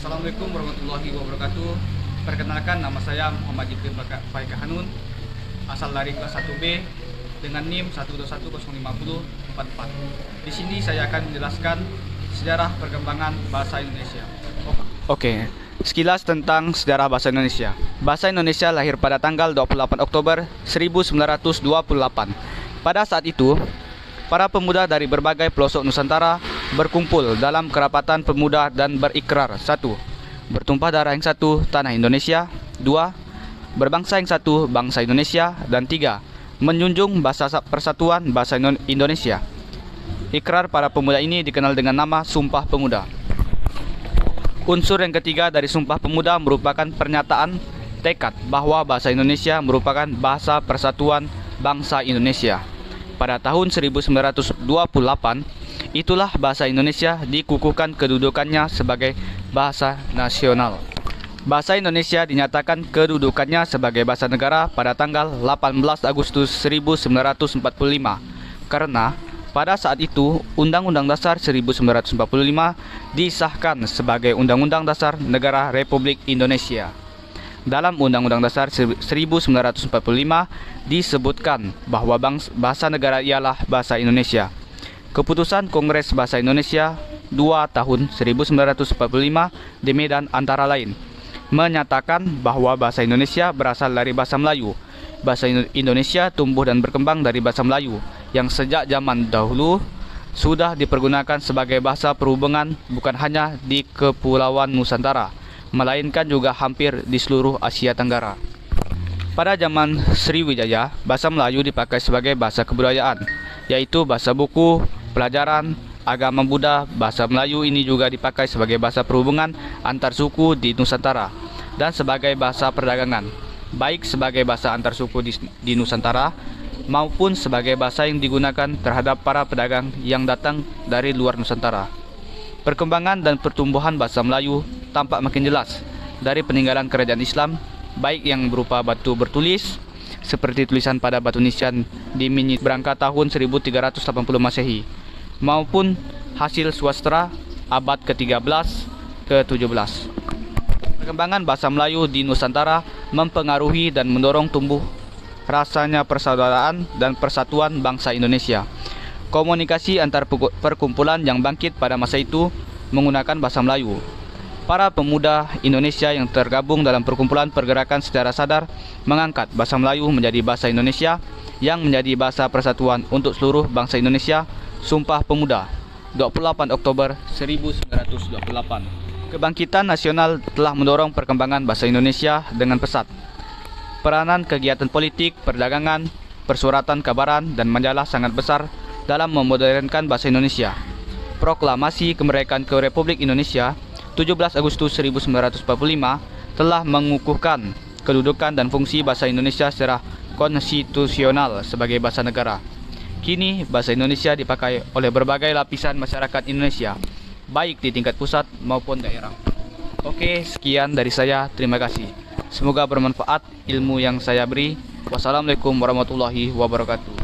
Assalamualaikum warahmatullahi wabarakatuh. Perkenalkan, nama saya Muhammad Jibril Faika Hanun, asal dari kelas 1B dengan NIM 1210504. Di sini saya akan menjelaskan sejarah perkembangan bahasa Indonesia. Oke, sekilas tentang sejarah bahasa Indonesia. Bahasa Indonesia lahir pada tanggal 28 Oktober 1928. Pada saat itu, para pemuda dari berbagai pelosok Nusantara berkumpul dalam kerapatan pemuda dan berikrar: 1. Bertumpah darah yang satu, tanah Indonesia. 2. Berbangsa yang satu, bangsa Indonesia. Dan 3. Menjunjung bahasa persatuan bahasa Indonesia. Ikrar para pemuda ini dikenal dengan nama Sumpah Pemuda. Unsur yang ketiga dari Sumpah Pemuda merupakan pernyataan tekad bahwa bahasa Indonesia merupakan bahasa persatuan bangsa Indonesia. Pada tahun 1928, itulah bahasa Indonesia dikukuhkan kedudukannya sebagai bahasa nasional. Bahasa Indonesia dinyatakan kedudukannya sebagai bahasa negara pada tanggal 18 Agustus 1945 karena pada saat itu Undang-Undang Dasar 1945 disahkan sebagai Undang-Undang Dasar Negara Republik Indonesia. Dalam Undang-Undang Dasar 1945 disebutkan bahwa bahasa negara ialah bahasa Indonesia. Keputusan Kongres Bahasa Indonesia 2 tahun 1945 di Medan antara lain menyatakan bahwa bahasa Indonesia berasal dari bahasa Melayu. Bahasa Indonesia tumbuh dan berkembang dari bahasa Melayu yang sejak zaman dahulu sudah dipergunakan sebagai bahasa perhubungan bukan hanya di Kepulauan Nusantara, melainkan juga hampir di seluruh Asia Tenggara. Pada zaman Sriwijaya, bahasa Melayu dipakai sebagai bahasa kebudayaan, yaitu bahasa buku, pelajaran, agama Buddha. Bahasa Melayu ini juga dipakai sebagai bahasa perhubungan antar suku di Nusantara dan sebagai bahasa perdagangan, baik sebagai bahasa antar suku di Nusantara maupun sebagai bahasa yang digunakan terhadap para pedagang yang datang dari luar Nusantara. Perkembangan dan pertumbuhan bahasa Melayu tampak makin jelas dari peninggalan kerajaan Islam, baik yang berupa batu bertulis seperti tulisan pada batu nisan di Minyi Brangka tahun 1380 Masehi, maupun hasil swastra abad ke-13 ke-17. Perkembangan bahasa Melayu di Nusantara mempengaruhi dan mendorong tumbuh rasanya persaudaraan dan persatuan bangsa Indonesia. Komunikasi antar perkumpulan yang bangkit pada masa itu menggunakan bahasa Melayu. Para pemuda Indonesia yang tergabung dalam perkumpulan pergerakan secara sadar mengangkat bahasa Melayu menjadi bahasa Indonesia yang menjadi bahasa persatuan untuk seluruh bangsa Indonesia. Sumpah Pemuda 28 Oktober 1928. Kebangkitan nasional telah mendorong perkembangan bahasa Indonesia dengan pesat. Peranan kegiatan politik, perdagangan, persuratan kabaran, dan majalah sangat besar dalam memodernkan bahasa Indonesia. Proklamasi Kemerdekaan Republik Indonesia 17 Agustus 1945 telah mengukuhkan kedudukan dan fungsi bahasa Indonesia secara konstitusional sebagai bahasa negara. Kini bahasa Indonesia dipakai oleh berbagai lapisan masyarakat Indonesia, baik di tingkat pusat maupun daerah. Oke, sekian dari saya. Terima kasih. Semoga bermanfaat ilmu yang saya beri. Wassalamualaikum warahmatullahi wabarakatuh.